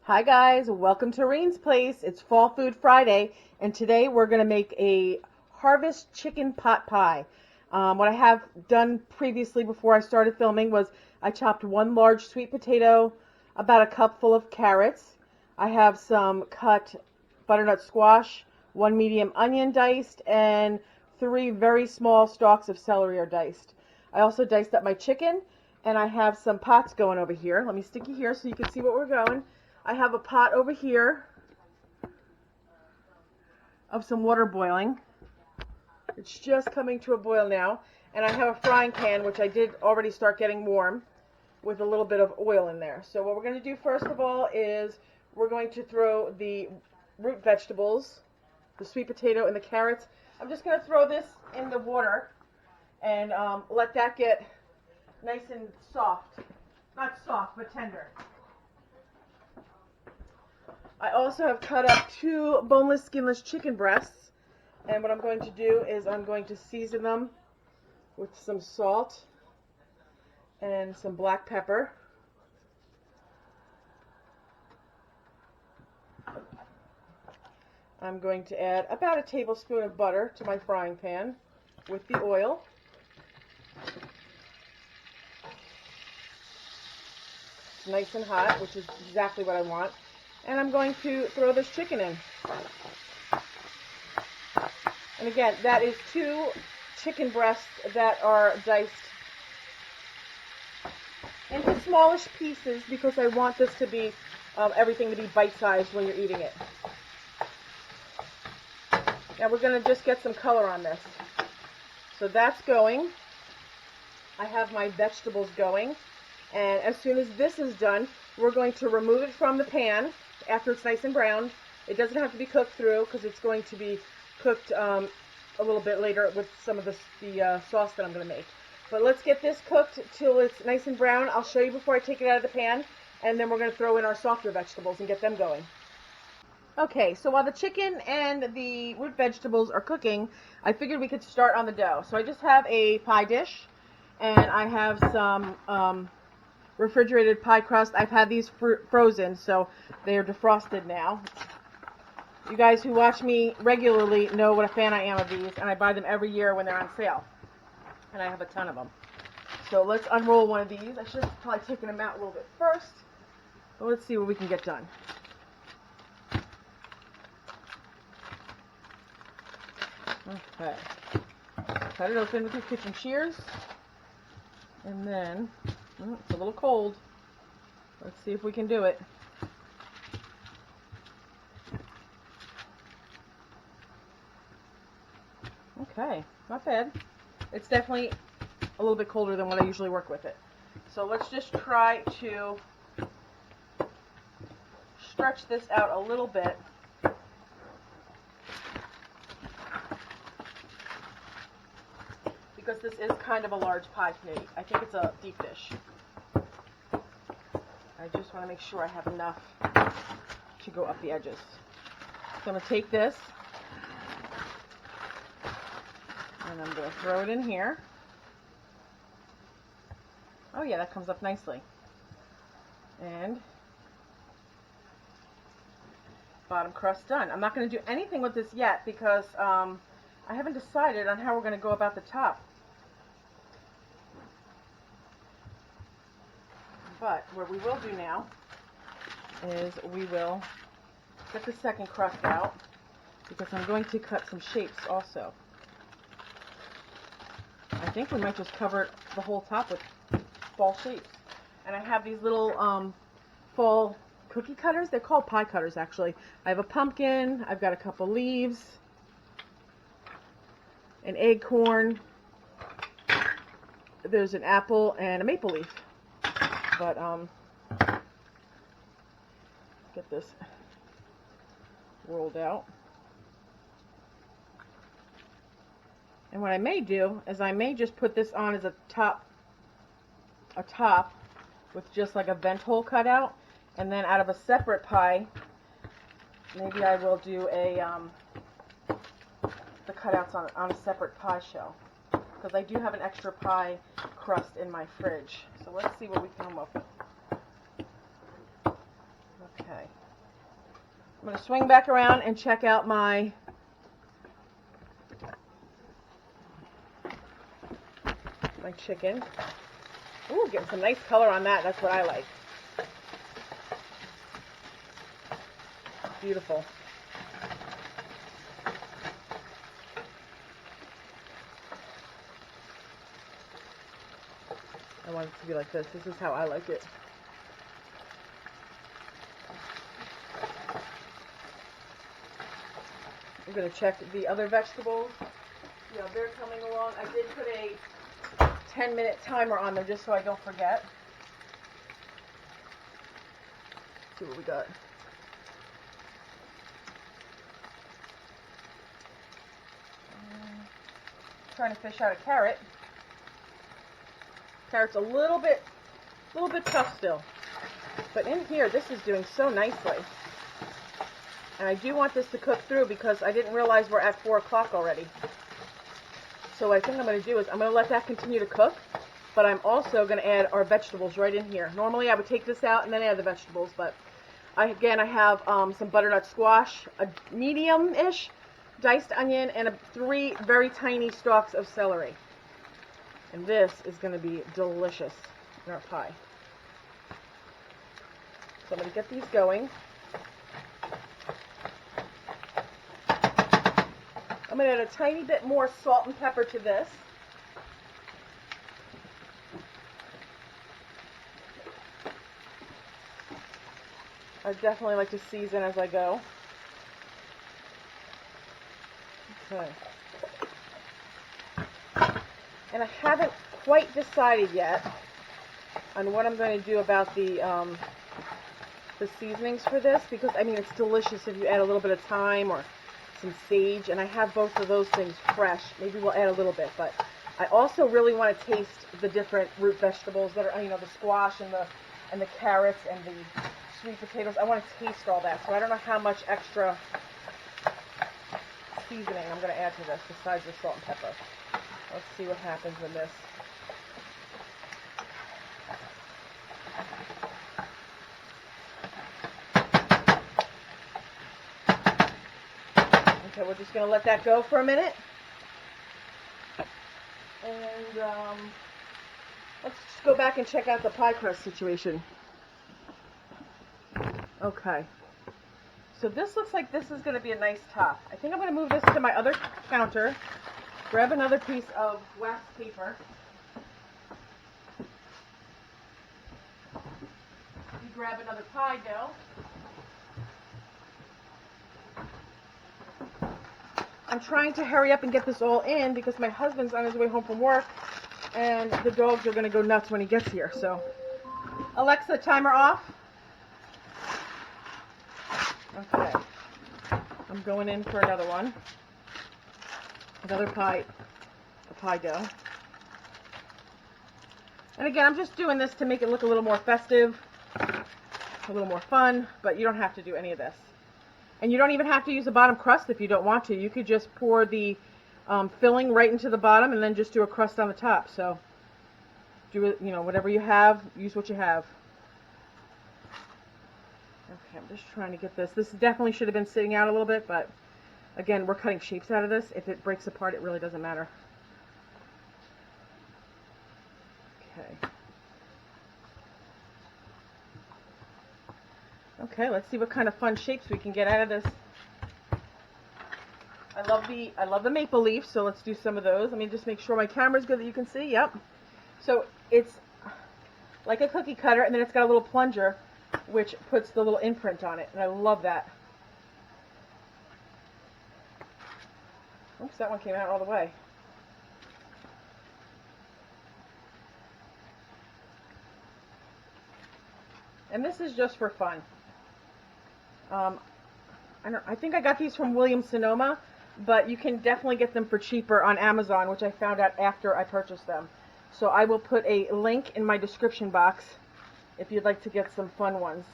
Hi guys, welcome to Reen's Place. It's Fall Food Friday, and today we're going to make a harvest chicken pot pie. What I have done previously before I started filming was I chopped one large sweet potato, about a cup full of carrots. I have some cut butternut squash, one medium onion diced, and 3 very small stalks of celery are diced. I also diced up my chicken, and I have some pots going over here. Let me stick you here so you can see what we're going. I have a pot over here of some water boiling. It's just coming to a boil now. And I have a frying pan, which I did already start getting warm, with a little bit of oil in there. So what we're going to do first of all is we're going to throw the root vegetables, the sweet potato and the carrots. I'm just going to throw this in the water and let that get nice and soft. Not soft, but tender. I also have cut up 2 boneless, skinless chicken breasts, and what I'm going to do is I'm going to season them with some salt and some black pepper. I'm going to add about a tablespoon of butter to my frying pan with the oil. It's nice and hot, which is exactly what I want. And I'm going to throw this chicken in. And again, that is 2 chicken breasts that are diced into smallish pieces because I want this to be, everything to be bite-sized when you're eating it. Now we're going to just get some color on this. So that's going. I have my vegetables going. And as soon as this is done, we're going to remove it from the pan after it's nice and brown. It doesn't have to be cooked through because it's going to be cooked a little bit later with some of the sauce that I'm going to make. But let's get this cooked till it's nice and brown. I'll show you before I take it out of the pan, and then we're going to throw in our softer vegetables and get them going. Okay, so while the chicken and the root vegetables are cooking, I figured we could start on the dough. So I just have a pie dish, and I have some refrigerated pie crust. I've had these frozen, so they are defrosted now. You guys who watch me regularly know what a fan I am of these, and I buy them every year when they're on sale. And I have a ton of them. So let's unroll one of these. I should have probably taken them out a little bit first, but let's see what we can get done. Okay. Cut it open with your kitchen shears, and then it's a little cold. Let's see if we can do it. Okay, not bad. It's definitely a little bit colder than what I usually work with it. So let's just try to stretch this out a little bit. Because this is kind of a large pie plate. I think it's a deep dish. I just want to make sure I have enough to go up the edges. So I'm going to take this and I'm going to throw it in here. Oh yeah, that comes up nicely. And bottom crust done. I'm not going to do anything with this yet because I haven't decided on how we're going to go about the top. But what we will do now is we will get the second crust out because I'm going to cut some shapes also. I think we might just cover the whole top with fall shapes. And I have these little fall cookie cutters. They're called pie cutters actually. I have a pumpkin, I've got a couple leaves, an acorn, there's an apple, and a maple leaf. But get this rolled out. And what I may do is I may just put this on as a top with just like a vent hole cut out, and then out of a separate pie, maybe I will do the cutouts on a separate pie shell, because I do have an extra pie crust in my fridge. So let's see what we can come up with. Okay. Okay. I'm going to swing back around and check out my chicken. Ooh, getting some nice color on that. That's what I like. Beautiful. I want it to be like this. This is how I like it. I'm going to check the other vegetables. You know, they're coming along. I did put a 10-minute timer on them just so I don't forget. Let's see what we got. Trying to fish out a carrot. Carrot's a little bit tough still. But in here, this is doing so nicely. And I do want this to cook through because I didn't realize we're at 4 o'clock already. So what I think I'm going to do is I'm going to let that continue to cook, but I'm also going to add our vegetables right in here. Normally I would take this out and then add the vegetables, but I have some butternut squash, a medium-ish diced onion, and 3 very tiny stalks of celery. And this is going to be delicious in our pie. So I'm going to get these going. I'm going to add a tiny bit more salt and pepper to this. I definitely like to season as I go. Okay. And I haven't quite decided yet on what I'm going to do about the seasonings for this, because I mean it's delicious if you add a little bit of thyme or some sage, and I have both of those things fresh. Maybe we'll add a little bit, but I also really want to taste the different root vegetables that are, you know, the squash and the carrots and the sweet potatoes. I want to taste all that, so I don't know how much extra seasoning I'm going to add to this besides the salt and pepper. Let's see what happens with this. Okay, we're just going to let that go for a minute. And let's just go back and check out the pie crust situation. Okay. So this looks like this is going to be a nice top. I think I'm going to move this to my other counter, grab another piece of wax paper. You grab another pie dough. I'm trying to hurry up and get this all in because my husband's on his way home from work and the dogs are going to go nuts when he gets here. So, Alexa, timer off. Okay. I'm going in for another one. Another pie dough. And again, I'm just doing this to make it look a little more festive, a little more fun, but you don't have to do any of this. And you don't even have to use a bottom crust if you don't want to. You could just pour the filling right into the bottom and then just do a crust on the top. So do it, you know, whatever you have, use what you have. Okay, I'm just trying to get this. This definitely should have been sitting out a little bit, but again, we're cutting shapes out of this. If it breaks apart, it really doesn't matter. Okay. Okay, let's see what kind of fun shapes we can get out of this. I love the maple leaf, so let's do some of those. Let me just make sure my camera's good that you can see. Yep. So it's like a cookie cutter, and then it's got a little plunger, which puts the little imprint on it, and I love that. Oops, that one came out all the way. And this is just for fun. I think I got these from Williams-Sonoma, but you can definitely get them for cheaper on Amazon, which I found out after I purchased them. So I will put a link in my description box if you'd like to get some fun ones.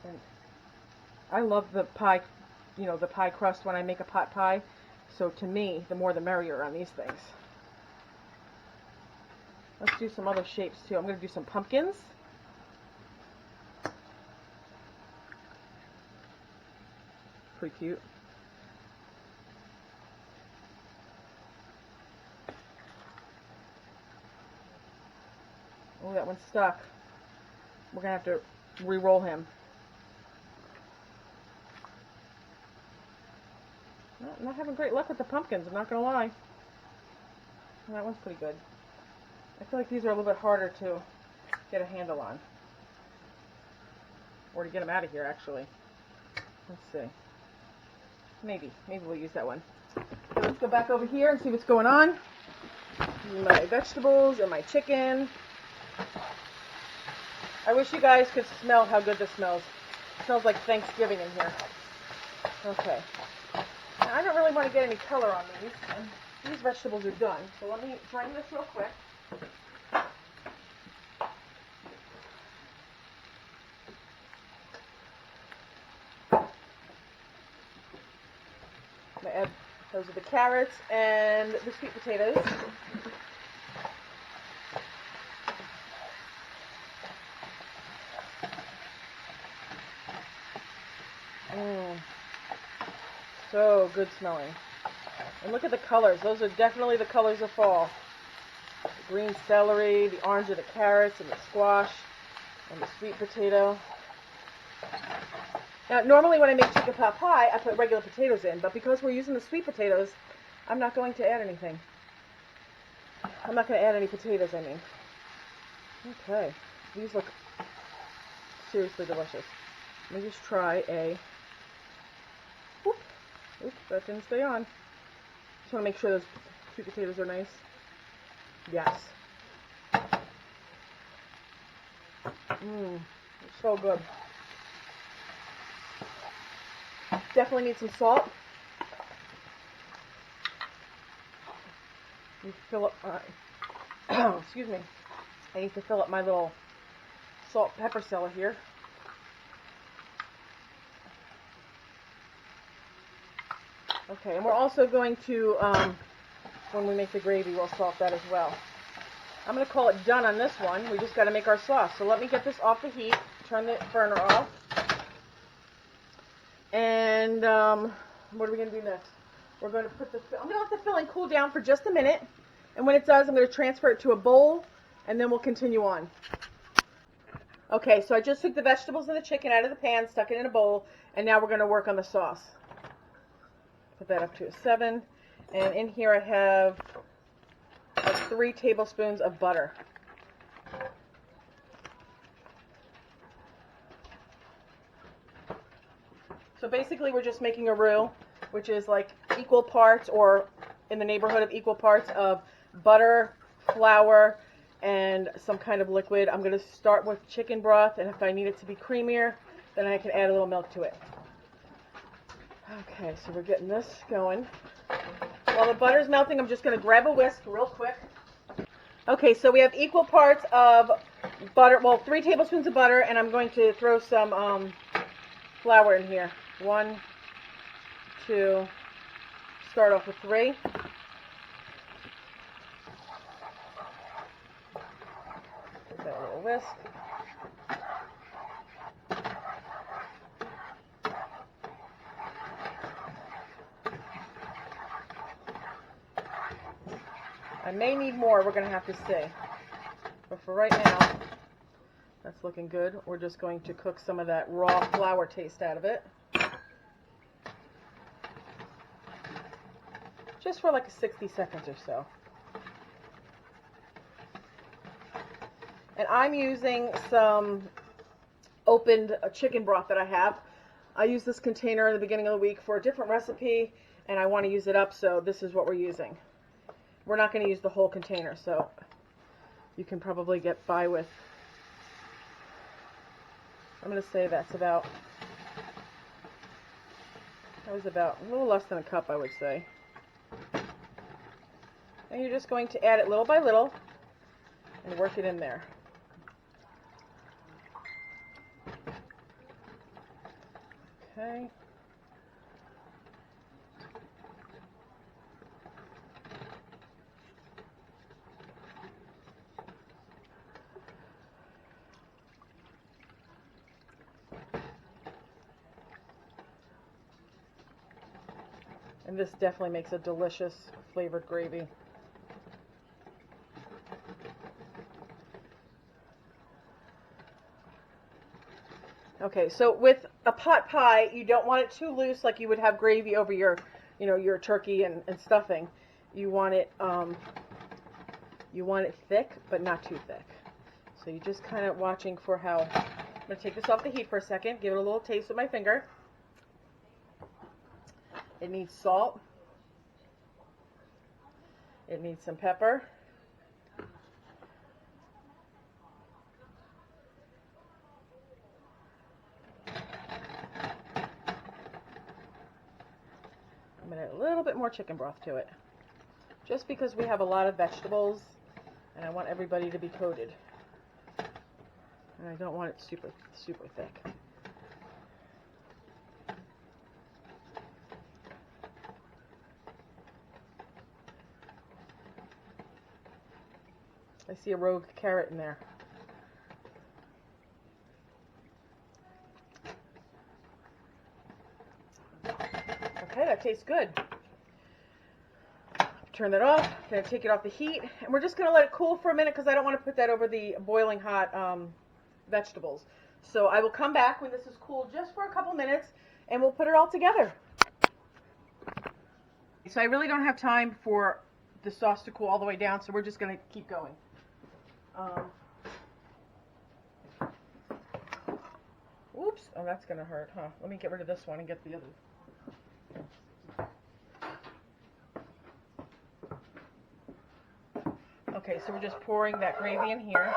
And I love the pie, you know, the pie crust when I make a pot pie. So to me, the more the merrier on these things. Let's do some other shapes too. I'm going to do some pumpkins. Pretty cute. Oh, that one's stuck. We're going to have to re-roll him. I'm not having great luck with the pumpkins, I'm not going to lie. That one's pretty good. I feel like these are a little bit harder to get a handle on. Or to get them out of here, actually. Let's see. Maybe we'll use that one. Okay, let's go back over here and see what's going on. My vegetables and my chicken. I wish you guys could smell how good this smells. It smells like Thanksgiving in here. Okay. Now, I don't really want to get any color on these, and these vegetables are done. So let me drain this real quick. I'm going to add, those are the carrots and the sweet potatoes. So good smelling. And look at the colors. Those are definitely the colors of fall. The green celery, the orange of the carrots, and the squash, and the sweet potato. Now, normally when I make chicken pot pie, I put regular potatoes in, but because we're using the sweet potatoes, I'm not going to add anything. I'm not going to add any potatoes, I mean. Okay. These look seriously delicious. Let me just try a... Oops, that didn't stay on. Just want to make sure those sweet potatoes are nice. Yes. It's so good. Definitely need some salt. You fill up. Excuse me. I need to fill up my little salt pepper cellar here. Okay, and we're also going to, when we make the gravy, we'll salt that as well. I'm going to call it done on this one. We just got to make our sauce. So let me get this off the heat, turn the burner off. And what are we going to do next? We're going to put the, I'm going to let the filling cool down for just a minute. And when it does, I'm going to transfer it to a bowl, and then we'll continue on. Okay, so I just took the vegetables and the chicken out of the pan, stuck it in a bowl, and now we're going to work on the sauce. Put that up to a 7. And in here I have 3 tablespoons of butter. So basically we're just making a roux, which is like equal parts, or in the neighborhood of equal parts, of butter, flour, and some kind of liquid. I'm going to start with chicken broth, and if I need it to be creamier, then I can add a little milk to it. Okay, so we're getting this going. While the butter's melting, I'm just going to grab a whisk real quick. Okay, so we have equal parts of butter, well, 3 tablespoons of butter, and I'm going to throw some flour in here. 1, 2, start off with 3. Give that a little whisk. I may need more, we're going to have to see. But for right now, that's looking good. We're just going to cook some of that raw flour taste out of it. Just for like 60 seconds or so. And I'm using some opened chicken broth that I have. I used this container in the beginning of the week for a different recipe, and I want to use it up, so this is what we're using. We're not going to use the whole container, so you can probably get by with, I'm going to say that was about a little less than a cup, I would say. And you're just going to add it little by little and work it in there. Okay. And this definitely makes a delicious flavored gravy. Okay, so with a pot pie, you don't want it too loose like you would have gravy over your, your turkey and stuffing. You want it thick, but not too thick. So you're just kind of watching for how. I'm going to take this off the heat for a second, give it a little taste with my finger. It needs salt. It needs some pepper. I'm going to add a little bit more chicken broth to it, just because we have a lot of vegetables and I want everybody to be coated. And I don't want it super, super thick. I see a rogue carrot in there. Okay, that tastes good. Turn that off. Gonna take it off the heat, and we're just gonna let it cool for a minute because I don't want to put that over the boiling hot vegetables. So I will come back when this is cool just for a couple minutes, and we'll put it all together. So I really don't have time for the sauce to cool all the way down, so we're just gonna keep going. Oops, oh, that's gonna hurt, huh? Let me get rid of this one and get the other. Okay, so we're just pouring that gravy in here.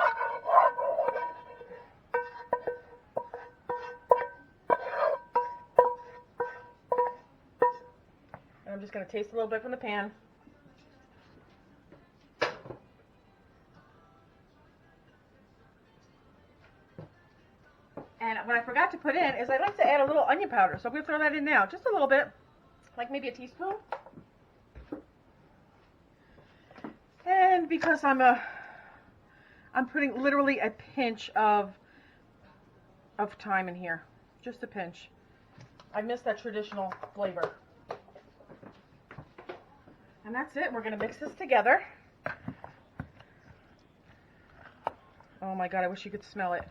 And I'm just going to taste a little bit from the pan. And what I forgot to put in is I like to add a little onion powder. So I'm going to throw that in now, just a little bit, like maybe a teaspoon. And because I'm putting literally a pinch of thyme in here, just a pinch. I miss that traditional flavor. And that's it. We're going to mix this together. Oh my God, I wish you could smell it.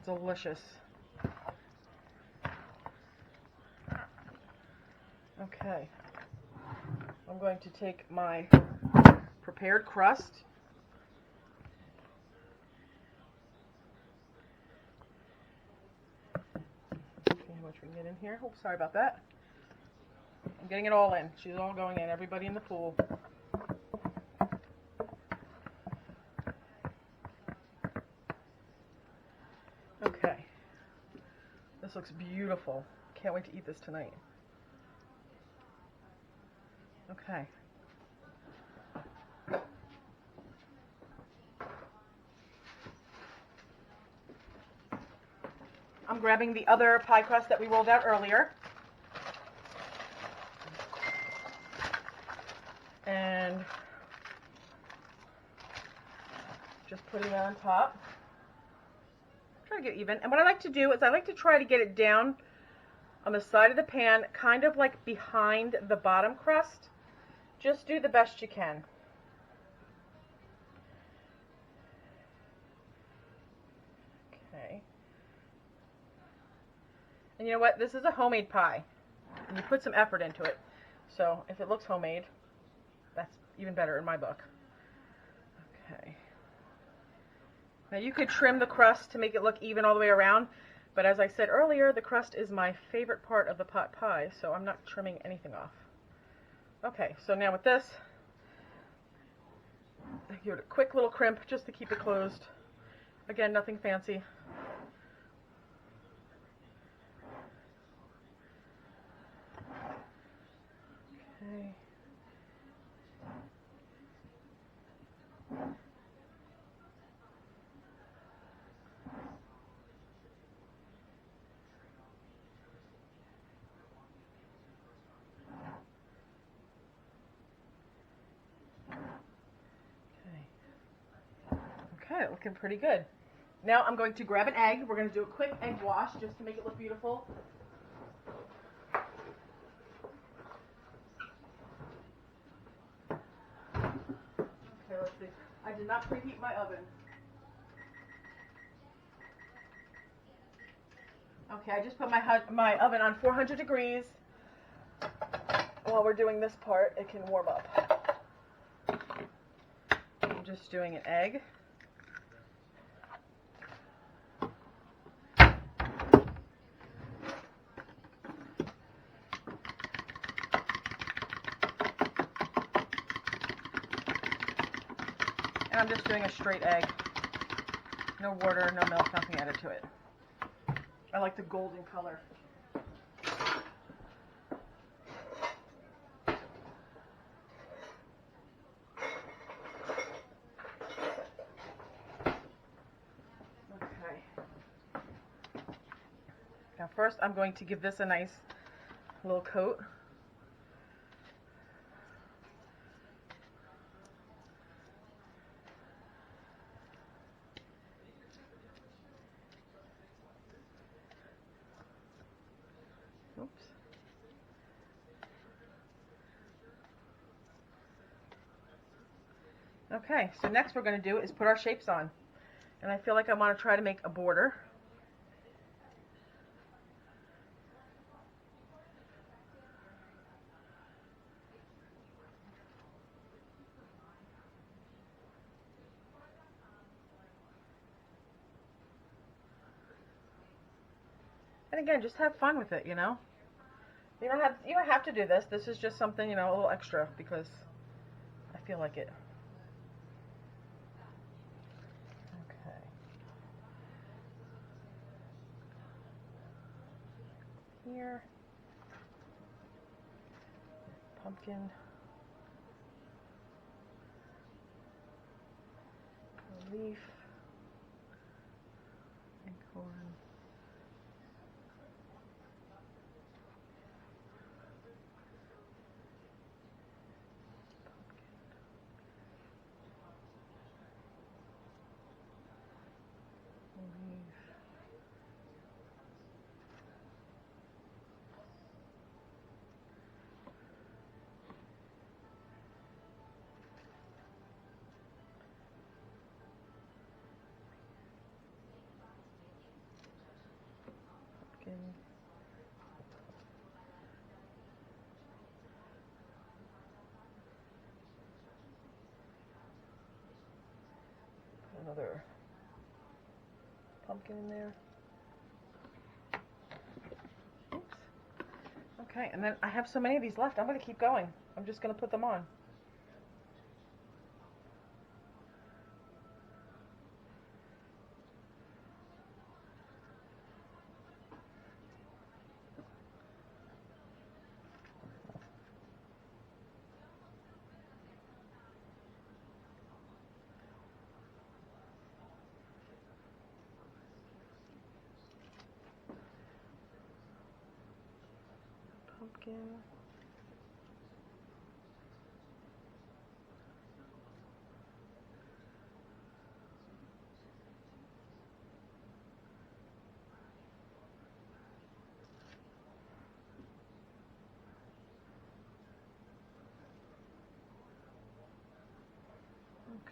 Delicious. Okay. I'm going to take my prepared crust. See how much we can get in here. Oh, sorry about that. I'm getting it all in. She's all going in. Everybody in the pool. Okay. This looks beautiful. Can't wait to eat this tonight. Okay. I'm grabbing the other pie crust that we rolled out earlier. And just putting that on top. Try to get even. And what I like to do is I like to try to get it down on the side of the pan, kind of like behind the bottom crust. Just do the best you can. Okay. And you know what? This is a homemade pie. And you put some effort into it. So if it looks homemade, that's even better in my book. Okay. Now you could trim the crust to make it look even all the way around, but as I said earlier, the crust is my favorite part of the pot pie, so I'm not trimming anything off. Okay, so now with this, I give it a quick little crimp just to keep it closed. Again, nothing fancy. Okay. Okay, looking pretty good. Now I'm going to grab an egg. We're going to do a quick egg wash just to make it look beautiful. I did not preheat my oven. Okay, I just put my oven on 400 degrees. While we're doing this part, it can warm up. I'm just doing an egg. And I'm just doing a straight egg. No water, no milk, nothing added to it. I like the golden color. Okay. Now first I'm going to give this a nice little coat. Oops. Okay, so next we're going to do is put our shapes on. And I feel like I want to try to make a border. And again, just have fun with it, you know. You don't have to do this. This is just something, you know, a little extra because I feel like it. Okay. Here. Pumpkin. Leaf. Acorn. Another pumpkin in there. Oops. Okay, and then I have so many of these left. I'm going to keep going. I'm just going to put them on. Pumpkin.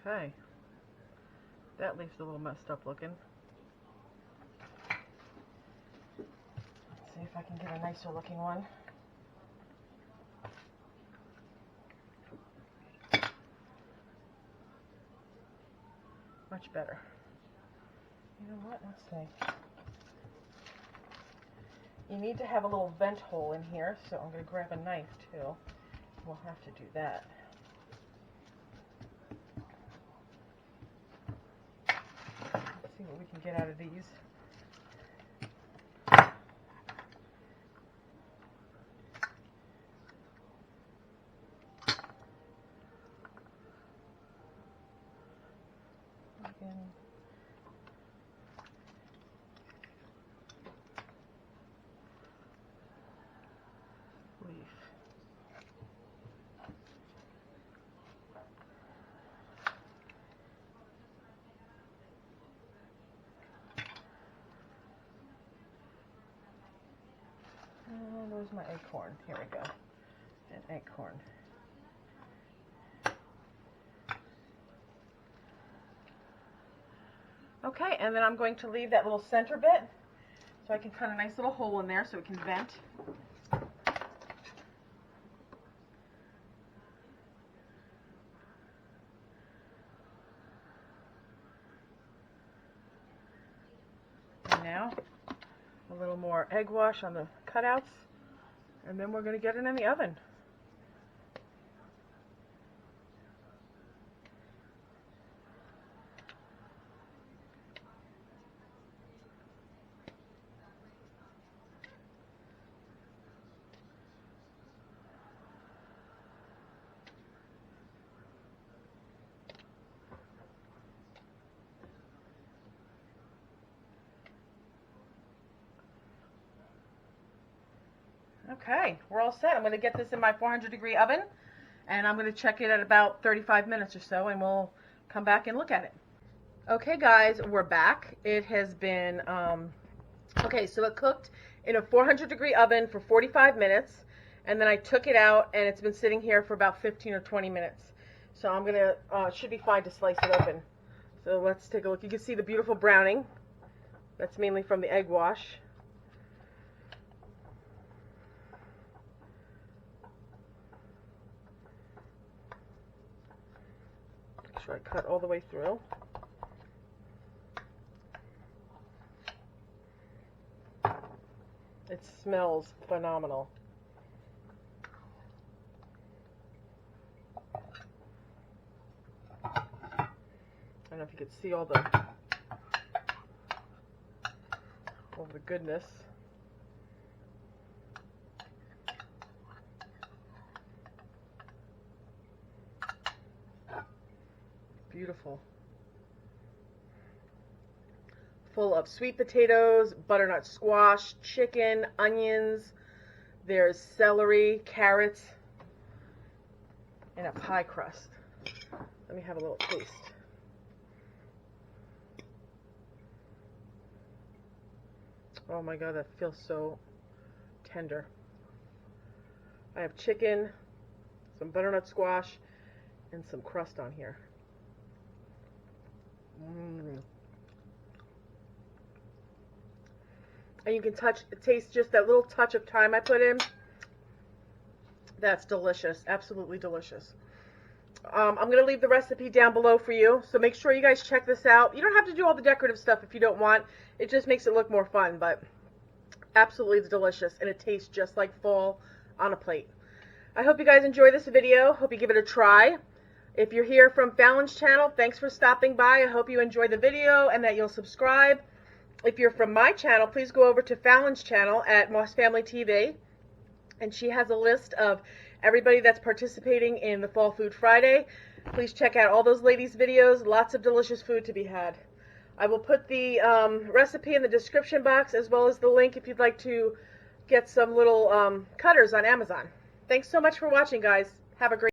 Okay. That leaf's a little messed up looking. Let's see if I can get a nicer looking one. Much better. You know what? Let's see. You need to have a little vent hole in here, so I'm going to grab a knife too. We'll have to do that. Let's see what we can get out of these. Again. Leaf. And where's my acorn? Here we go. An acorn. Okay, and then I'm going to leave that little center bit so I can cut a nice little hole in there so it can vent. And now a little more egg wash on the cutouts, and then we're going to get it in the oven. Okay, we're all set. I'm going to get this in my 400-degree oven, and I'm going to check it at about 35 minutes or so, and we'll come back and look at it. Okay, guys, we're back. It has been, okay, so it cooked in a 400-degree oven for 45 minutes, and then I took it out, and it's been sitting here for about 15 or 20 minutes. So I'm going to, should be fine to slice it open. So let's take a look. You can see the beautiful browning. That's mainly from the egg wash. Make sure I cut all the way through. It smells phenomenal. I don't know if you could see all the goodness. Beautiful. Full of sweet potatoes, butternut squash, chicken, onions. There's celery, carrots, and a pie crust. Let me have a little taste. Oh my God, that feels so tender. I have chicken, some butternut squash, and some crust on here. And you can taste just that little touch of thyme I put in. That's delicious, absolutely delicious. I'm going to leave the recipe down below for you, so make sure you guys check this out. You don't have to do all the decorative stuff if you don't want. It just makes it look more fun, but absolutely delicious, and it tastes just like fall on a plate. I hope you guys enjoy this video. Hope you give it a try. If you're here from Fallon's channel, thanks for stopping by. I hope you enjoyed the video and that you'll subscribe. If you're from my channel, please go over to Fallon's channel at Moss Family TV, and she has a list of everybody that's participating in the Fall Food Friday. Please check out all those ladies' videos. Lots of delicious food to be had. I will put the recipe in the description box, as well as the link if you'd like to get some little cutters on Amazon. Thanks so much for watching, guys. Have a great